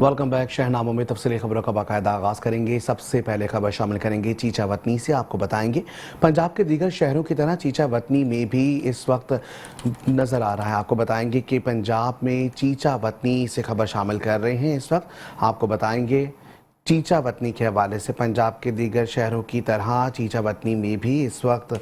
Welcome back. शहनामों में तफसीली खबरों का बाकायदा आगाज करेंगे। सबसे पहले खबर शामिल करेंगे चीचा वतनी से। आपको बताएंगे पंजाब के दीगर शहरों की तरह चीचा वतनी में भी इस वक्त नजर आ रहा है। आपको बताएंगे कि पंजाब में चीचा वतनी से खबर शामिल कर रहे हैं। इस वक्त आपको बताएंगे चीचा वतनी के हवाले से पंजाब के दीगर शहरों की तरह चीचा वतनी में भी इस वक्त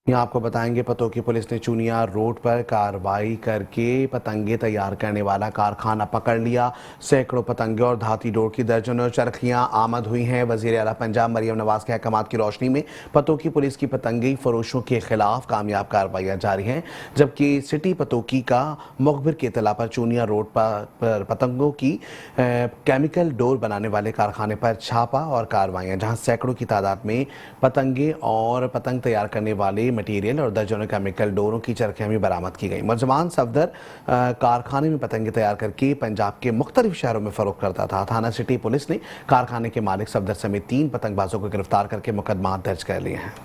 यहाँ आपको बताएंगे पतोकी पुलिस ने चूनिया रोड पर कार्रवाई करके पतंगे तैयार करने वाला कारखाना पकड़ लिया। सैकड़ों पतंगे और धाती डोर की दर्जनों चरखियां आमद हुई हैं। वजीर आला पंजाब मरियम नवाज के अहकामात की रोशनी में पतोकी पुलिस की पतंगी फरोशों के खिलाफ कामयाब कार्रवाइयां जारी हैं, जबकि सिटी पतोकी का मुखबिर की इतला पर चूनिया रोड पर पतंगों की केमिकल डोर बनाने वाले कारखाने पर छापा और कार्रवाइयां, जहां सैकड़ों की तादाद में पतंगे और पतंग तैयार करने वाले मटीरियल और दर्जनों केमिकल डोरों की चरखियां भी बरामद की गई। मुलजमान सफदर कारखाने में पतंगे तैयार करके पंजाब के मुख्तलिफ शहरों में फरोख्त करता था। थाना सिटी पुलिस ने कारखाने के मालिक सफदर समेत 3 पतंगबाजों को गिरफ्तार करके मुकदमा दर्ज कर लिए हैं।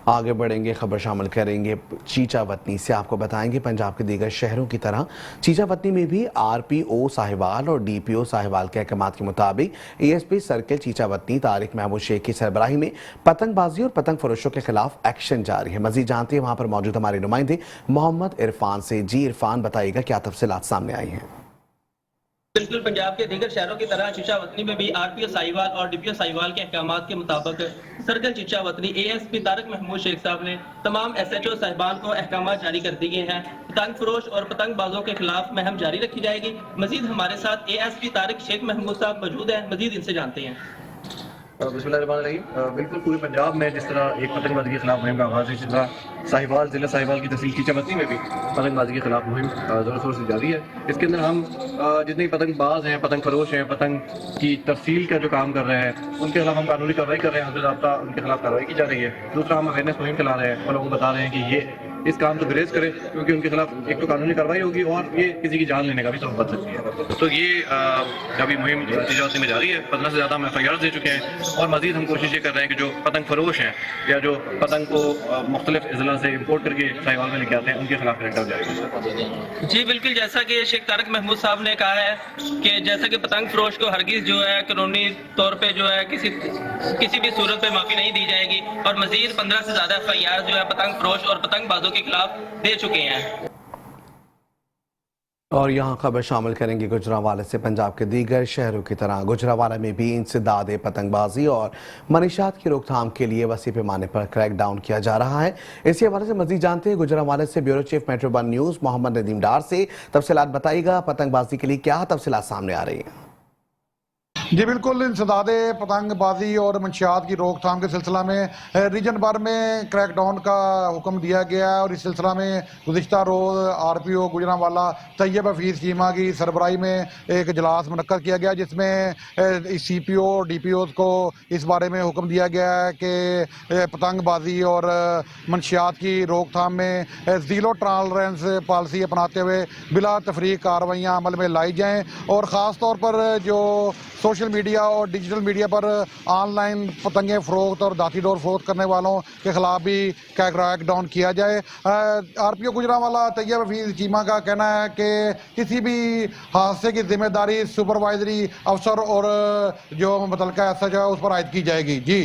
आगे बढ़ेंगे, खबर शामिल करेंगे चीचा वतनी से। आपको बताएंगे पंजाब के दीगर शहरों की तरह चीचा वतनी में भी आरपीओ साहिवाल और डीपीओ साहिवाल के अहकामात के मुताबिक एएसपी सर्किल चीचा वतनी तारिक महमूद शेख की सरबराही में पतंगबाजी और पतंग फरोशों के खिलाफ एक्शन जारी है। मजीद जानते हैं वहां पर मौजूद हमारे नुमाइंदे मोहम्मद इरफान से। जी इरफान, बताइएगा क्या तफसीलात सामने आई हैं। बिल्कुल, पंजाब के दीगर शहरों की तरह चीचा वतनी में भी आरपीओ साहिवाल और डीपीओ साहिवाल के अहकामात के मुताबिक सर्कल चीचा वतनी एएसपी तारिक महमूद शेख साहब ने तमाम एसएचओ साहिबान को अहकामात जारी कर दिए हैं। पतंग फरोश और पतंगबाजों के खिलाफ मुहिम जारी रखी जाएगी। मजीद हमारे साथ एएसपी तारिक शेख महमूद साहब मौजूद हैं, मजीद इनसे जानते हैं। बिल्कुल, पूरे पंजाब में जिस तरह एक पतंगबाजी के खिलाफ मुहिम का आगाज है, इसी तरह साहिवाल जिला साहिवाल की तहसील चीचा वतनी में भी पतंगबाजी के खिलाफ मुहिम जोर शोर से जारी है। इसके अंदर हम जितने पतंगबाज हैं, पतंग फरोश हैं, पतंग की तफसील का जो काम कर रहे हैं, उनके खिलाफ हम कानूनी कार्रवाई कर रहे हैं। हज़रत उनके खिलाफ कार्रवाई की जा रही है। दूसरा, हम अवेयरनेस मुहिम चला रहे हैं और लोगों को बता रहे हैं कि ये इस काम को गुरेज करें, क्योंकि उनके खिलाफ एक तो कानूनी कार्रवाई होगी और ये किसी की जान लेने का भी सबब बन सकती है। तो ये अभी मुहिम चीचा वतनी में जारी है। 15 से ज़्यादा हम FIR दे चुके हैं और मजीद हम कोशिश ये कर रहे हैं कि जो पतंग फरोश हैं या जो पतंग को मुख्तलिफ अजला से इम्पोर्ट करके साहिवाल में लेके आते हैं, उनके खिलाफ करंट जाएगा। जी बिल्कुल, जैसा कि शेख तारिक महमूद साहब ने कहा है कि जैसा कि पतंग फरोश को हरगिज जो है कानूनी तौर पे जो है किसी भी सूरत पे माफी नहीं दी जाएगी और मजीद 15 से ज्यादा FIR जो है पतंग फरोश और पतंगबाजों के खिलाफ दे चुके हैं। और यहाँ खबर शामिल करेंगे गुजरांवाला से। पंजाब के दीगर शहरों की तरह गुजरांवाला में भी इंसदाद पतंगबाजी और मनीशात की रोकथाम के लिए वसी पैमाने पर क्रैकडाउन किया जा रहा है। इसी हवाले से मजीद जानते हैं गुजरांवाला से bureau chief metro 1 news Mohammad Nadeem Dar से। तफसीलात बताइएगा, पतंगबाजी के लिए क्या तफसीलात सामने आ रही हैं। जी बिल्कुल, इंसदादे पतंगबाजी और मंशियात की रोकथाम के सिलसिला में रीजन भर में क्रैकडाउन का हुक्म दिया गया है और इस सिलसिला में गुज़िश्ता रोज़ आरपीओ गुजरांवाला तैयब हफीज़ चीमा की सरबराही में एक इजलास मुनक्कद किया गया, जिसमें CPO और DPO को इस बारे में हुक्म दिया गया है कि पतंगबाजी और मंशियात की रोकथाम में ज़ीरो टॉलरेंस पॉलिसी अपनाते हुए बिला तफरीक कार्रवाइयाँ अमल में लाई जाएँ और ख़ास तौर पर जो सोशल मीडिया और डिजिटल मीडिया पर ऑनलाइन पतंगे फ़रोख्त और दाती डोर फ़रोख्त करने वालों के खिलाफ भी क्रैकडाउन किया जाए। आरपीओ गुजरांवाला तैयब हफीज़ चीमा का कहना है कि किसी भी हादसे की जिम्मेदारी सुपरवाइजरी अफसर और जो मुतल्लिका SHO है उस पर आयद की जाएगी। जी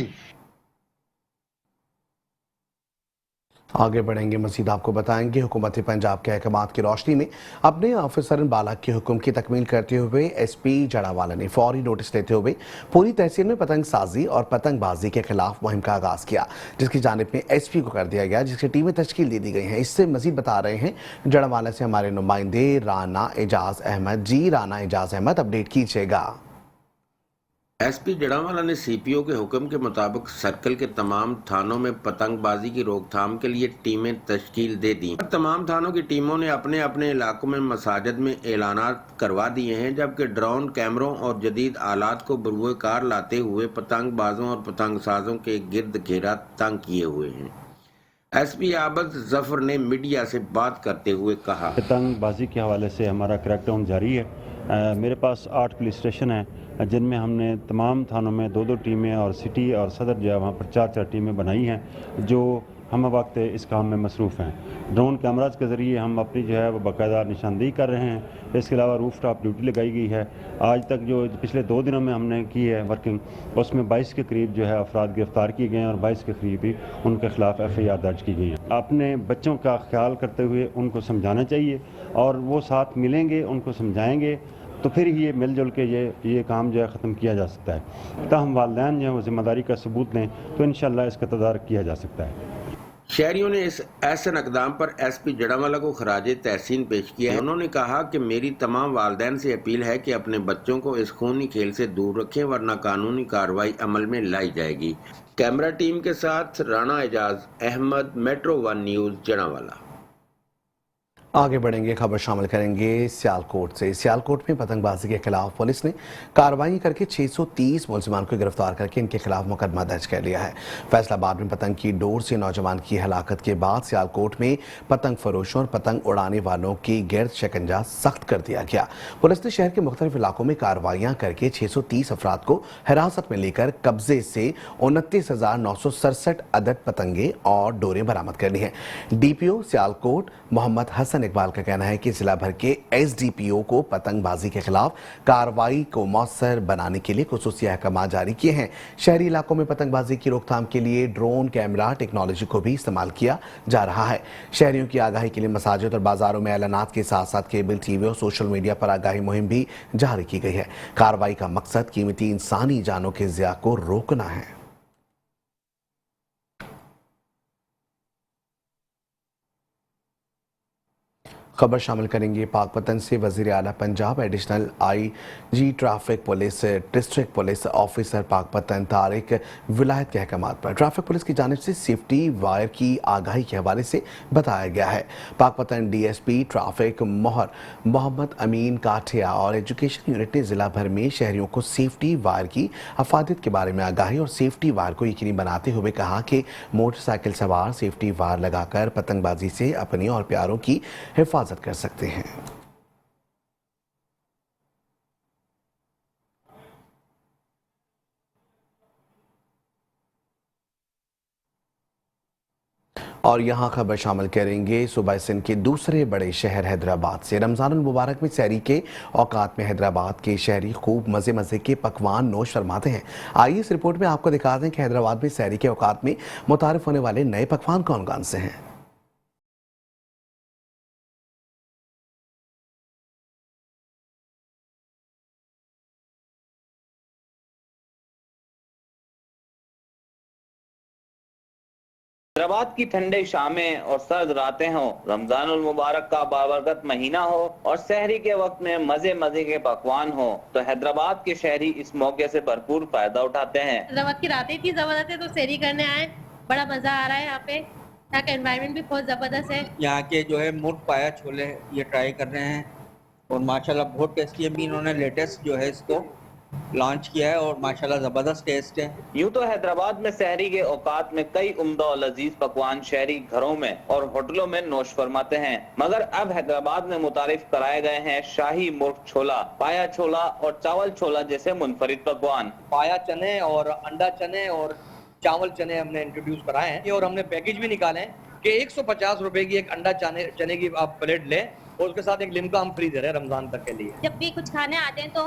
आगे बढ़ेंगे, मजीद आपको बताएंगे हुकूमत पंजाब के अहकामात की रोशनी में अपने ऑफिसरन बाला के हुक्म की तकमील करते हुए SP जड़ावाला ने फौरी नोटिस लेते हुए पूरी तहसील में पतंग साजी और पतंगबाजी के खिलाफ मुहिम का आगाज किया, जिसकी जानिब में SP को कर दिया गया, जिसकी टीमें तश्कील दे दी गई हैं। इससे मजीद बता रहे हैं जड़ावाला से हमारे नुमाइंदे राना एजाज अहमद। जी राना एजाज अहमद, अपडेट कीजिएगा। SP जड़ांवाला ने CPO के हुक्म के मुताबिक सर्कल के तमाम थानों में पतंगबाजी की रोकथाम के लिए टीमें तश्कील दे दी। तमाम थानों की टीमों ने अपने अपने इलाकों में मसाजिद में ऐलानात करवा दिए हैं, जबकि ड्रोन कैमरों और जदीद आलात को बरूए कार लाते हुए पतंगबाजों और पतंगसाजों के गिर्द घेरा तंग किए हुए हैं। एसपी आबद जफर ने मीडिया से बात करते हुए कहा, पतंगबाजी के हवाले से हमारा क्रैकडाउन जारी है। मेरे पास 8 पुलिस स्टेशन हैं जिनमें हमने तमाम थानों में 2-2 टीमें और सिटी और सदर जो है वहाँ पर 4-4 टीमें बनाई हैं जो हम वक्त इस काम में मसरूफ़ हैं। ड्रोन कैमराज के ज़रिए हम अपनी जो है वो बाकायदा निशानदेही कर रहे हैं। इसके अलावा रूफ टॉप ड्यूटी लगाई गई है। आज तक जो पिछले 2 दिनों में हमने की है वर्किंग, उसमें 22 के करीब जो है अफराद गिरफ्तार किए गए हैं और 22 के करीब भी उनके खिलाफ FIR दर्ज की गई है। अपने बच्चों का ख्याल करते हुए उनको समझाना चाहिए और वो साथ मिलेंगे, उनको समझाएंगे तो फिर ही ये मिलजुल के ये काम जो है ख़त्म किया जा सकता है। ताहम वालिदैन जो है वो ज़िम्मेदारी का सबूत लें तो इंशाअल्लाह इसका तदारक किया जा सकता है। शहरियों ने इस ऐसे इक़दाम पर एसपी जड़ावाला को खराजे तहसीन पेश किया है। उन्होंने कहा कि मेरी तमाम वालिदैन से अपील है कि अपने बच्चों को इस खूनी खेल से दूर रखें वरना कानूनी कार्रवाई अमल में लाई जाएगी। कैमरा टीम के साथ राणा एजाज अहमद, Metro 1 न्यूज़, जड़ावाला। आगे बढ़ेंगे, खबर शामिल करेंगे सियालकोट से। सियालकोट में पतंगबाजी के खिलाफ पुलिस ने कार्रवाई करके 630 मुलजिमान को गिरफ्तार करके इनके खिलाफ मुकदमा दर्ज कर लिया है। फैसलाबाद में पतंग की डोर से नौजवान की हलाकत के बाद सियालकोट में पतंग फरोशों और पतंग उड़ाने वालों की गिरद शिकंजा सख्त कर दिया गया। पुलिस ने शहर के मुख्तलिफ इलाकों में कार्रवाइयां करके 630 अफराद को हिरासत में लेकर कब्जे से 29,967 अदद पतंगे और डोरें बरामद कर ली हैं। DPO सियालकोट मोहम्मद हसन इकबाल का कहना है कि जिला भर के SDPO को पतंगबाजी के खिलाफ कार्रवाई को मौसर बनाने के लिए खुसूसी अहकाम जारी किए हैं। शहरी इलाकों में पतंगबाजी की रोकथाम के लिए ड्रोन कैमरा टेक्नोलॉजी को भी इस्तेमाल किया जा रहा है। शहरियों की आगाही के लिए मसाजिद और बाजारों में ऐलानात के साथ साथ केबल TV और सोशल मीडिया पर आगाही मुहिम भी जारी की गई है। कार्रवाई का मकसद कीमती इंसानी जानों के ज़िया को रोकना है। खबर शामिल करेंगे पाकपतन से। वज़ीर आला Punjab additional IG traffic police district police officer Pakpattan Tariq विलायत के अहकाम पर ट्रैफिक पुलिस की जानिब से सेफ्टी वायर की आगाही के हवाले से बताया गया है। पाकपतन DSP ट्रैफिक मोहर मोहम्मद अमीन काठिया और एजुकेशन यूनिट ने जिला भर में शहरियों को सेफ्टी वायर की अफादियत के बारे में आगाही और सेफ्टी वायर को यकीनी बनाते हुए कहा कि मोटरसाइकिल सवार सेफ्टी वायर लगाकर पतंगबाजी से अपनी और प्यारों की हिफाजत कर सकते हैं। और यहाँ खबर शामिल करेंगे सूबा सिंध के दूसरे बड़े शहर हैदराबाद से। रमज़ानुल मुबारक में सहरी के औकात में हैदराबाद के शहरी खूब मज़े मज़े के पकवान नोश फरमाते हैं। आइए इस रिपोर्ट में आपको दिखा दें कि हैदराबाद में सहरी के औकात में मुतारिफ होने वाले नए पकवान कौन कौन से हैं। हैदराबाद की ठंडे शामें और सर्द रातें हों, रमजानुल मुबारक का बाबरकत महीना हो और सहरी के वक्त में मजे मजे के पकवान हो तो हैदराबाद के शहरी इस मौके से भरपूर फायदा उठाते हैं। हैदराबाद की रातें इतनी जबरदस्त है तो सहरी करने आए, बड़ा मजा आ रहा है। यहाँ पे यहाँ का एनवायरनमेंट भी बहुत जबरदस्त है। यहाँ के जो है मुर्ग पाया छोले ये ट्राई कर रहे हैं और माशाल्लाह बहुत टेस्टी है। इन्होंने लेटेस्ट जो है इसको लॉन्च किया है और माशाल्लाह जबरदस्त टेस्ट है। यूं तो हैदराबाद में सहरी के औकात में कई उम्दा और लजीज पकवान शहरी घरों में और होटलों में नोश फरमाते हैं, मगर अब हैदराबाद में मुतारिफ कराए गए हैं शाही मुर्ग छोला, पाया छोला और चावल छोला जैसे मुनफरिद पकवान। पाया चने और अंडा चने और चावल चने हमने इंट्रोड्यूस कराए हैं और हमने पैकेज भी निकाले हैं कि 150 रुपए की एक अंडा चने की आप प्लेट लें और उसके साथ एक लिम्का हम फ्री दे रहे हैं रमजान तक के लिए। जब भी कुछ खाने आते हैं तो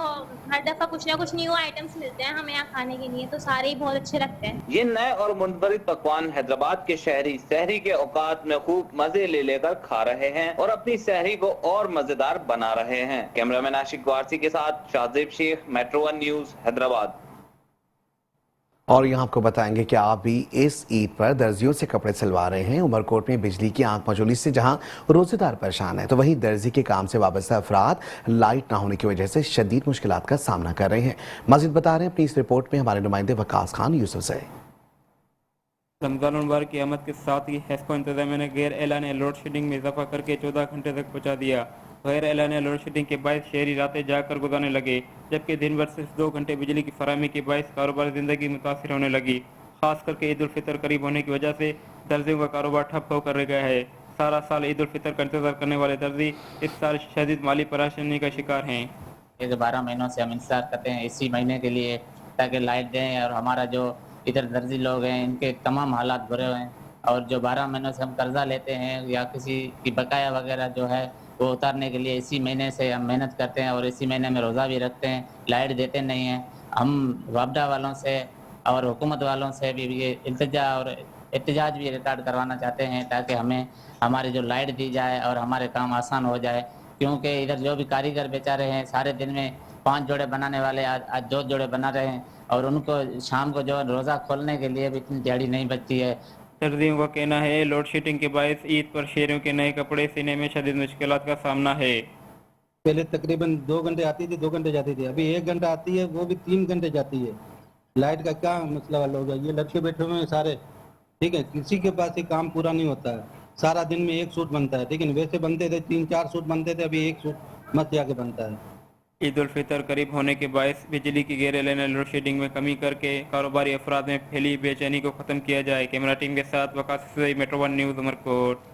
हर दफा कुछ ना कुछ न्यू आइटम्स मिलते हैं हमें यहाँ खाने के लिए, तो सारे ही बहुत अच्छे लगते हैं। ये नए और मुनफरिद पकवान हैदराबाद के शहरी सहरी के औकात में खूब मजे ले लेकर खा रहे हैं और अपनी सहरी को और मजेदार बना रहे हैं। कैमरामैन आशिक वारसी के साथ शाहजेब शेख, Metro 1 न्यूज, हैदराबाद। और यहाँ आपको बताएंगे कि आप भी इस ईद पर दर्जियों से कपड़े सिलवा रहे हैं। उमरकोट में बिजली की आंख मचोली से जहां रोजेदार परेशान है तो वहीं दर्जी के काम से वाबस्ता अफराद लाइट ना होने की वजह से शदीद मुश्किलात का सामना कर रहे हैं। मजीद बता रहे हैं अपनी इस रिपोर्ट में हमारे नुमाइंदे वकास खान यूसुफ से। रमजान मुबारक की आमद के साथ ही हेस्को इंतजामिया ने गैर एलानिया लोड शेडिंग में इजाफा करके 14 घंटे तक पहुंचा दिया। गैर एलानिया लोड शेडिंग के बायस शहरी रातें जाकर गुजारने लगे, जबकि दिन भर सिर्फ 2 घंटे बिजली की फराहमी के बायस कारोबारी जिंदगी मुतासिर होने लगी। खास करके ईद उल फितर करीब होने की वजह से दर्जियों का कारोबार ठप होकर रह गया है। सारा साल ईद उल फितर का इंतजार करने वाले दर्जी इस साल शदीद माली परेशानी का शिकार हैं। ये जो 12 महीनों से हम इंतजार करते हैं इसी महीने के लिए, ताकि लाइट दें, और हमारा जो इधर दर्जी लोग हैं इनके तमाम हालात बुरे हैं, और जो 12 महीनों से हम कर्जा लेते हैं या किसी की बकाया वगैरह जो है वो उतारने के लिए इसी महीने से हम मेहनत करते हैं और इसी महीने में रोज़ा भी रखते हैं। लाइट देते नहीं हैं। हम वापडा वालों से और हुकूमत वालों से भी ये इल्तिजा और एहतजाज भी रिकॉर्ड करवाना चाहते हैं, ताकि हमें हमारी जो लाइट दी जाए और हमारे काम आसान हो जाए, क्योंकि इधर जो भी कारीगर बेचारे हैं सारे दिन में 5 जोड़े बनाने वाले आज 2 जोड़े बना रहे हैं, और उनको शाम को जो रोज़ा खोलने के लिए भी इतनी दिहाड़ी नहीं बचती है। दर्जियों का कहना है लोड शेडिंग के बायस ईद पर शहरियों के नए कपड़े सीने में शदीद मुश्किलात का सामना है। पहले तकरीबन 2 घंटे आती थी, 2 घंटे जाती थी, अभी 1 घंटा आती है, वो भी 3 घंटे जाती है। लाइट का क्या मसला हल होगा? ये लड़के बैठे हुए हैं सारे, ठीक है, किसी के पास ये काम पूरा नहीं होता है। सारा दिन में 1 सूट बनता है, लेकिन वैसे बनते थे 3-4 सूट बनते थे, अभी 1 सूट मत जाके बनता है। ईद उल फितर करीब होने के बायस बिजली की गैर एलानी लोड शेडिंग में कमी करके कारोबारी अफराद में फैली बेचैनी को ख़त्म किया जाए। कैमरा टीम के साथ वकास सई, मेट्रो 1 न्यूज़, उमरकोट।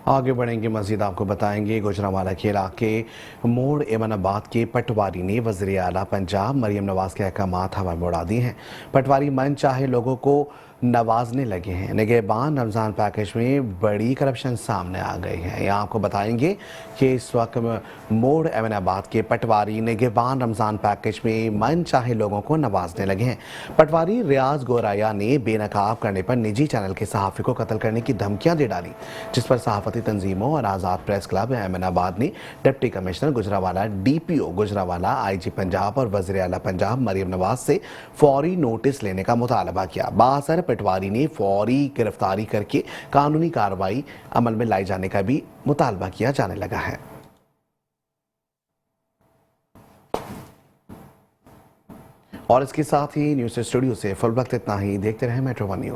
आगे बढ़ेंगे, मजीद आपको बताएंगे गुजरांवाला के इलाके मोड़ एमनाबाद के पटवारी ने वज़ीर आला पंजाब मरियम नवाज के अहकामात हवा में उड़ा दिए हैं। पटवारी मन चाहे लोगों को नवाजने लगे हैं। निगहबान रमज़ान पैकेज में बड़ी करप्शन सामने आ गई है। यहाँ आपको बताएंगे कि इस वक्त मोड़ एमनाबाद के पटवारी निगहबान रमज़ान पैकेज में मन चाहे लोगों को नवाजने लगे हैं। पटवारी रियाज गोराया ने बेनकाब करने पर निजी चैनल के सहाफ़ी को कत्ल करने की धमकियां दे डाली, जिस पर सहाफ़ती तंजीमों और आज़ाद प्रेस क्लब एमनाबाद ने deputy commissioner Gujranwala, DPO Gujranwala, IG Punjab और वज़ीर आला पंजाब मरियम नवाज से फौरी नोटिस लेने का मुतालबा किया। बासर पटवारी ने फौरी गिरफ्तारी करके कानूनी कार्रवाई अमल में लाई जाने का भी मुतालबा किया जाने लगा है। और इसके साथ ही न्यूज़ स्टूडियो से फुल वक्त इतना ही। देखते रहे मेट्रो 1 न्यूज़।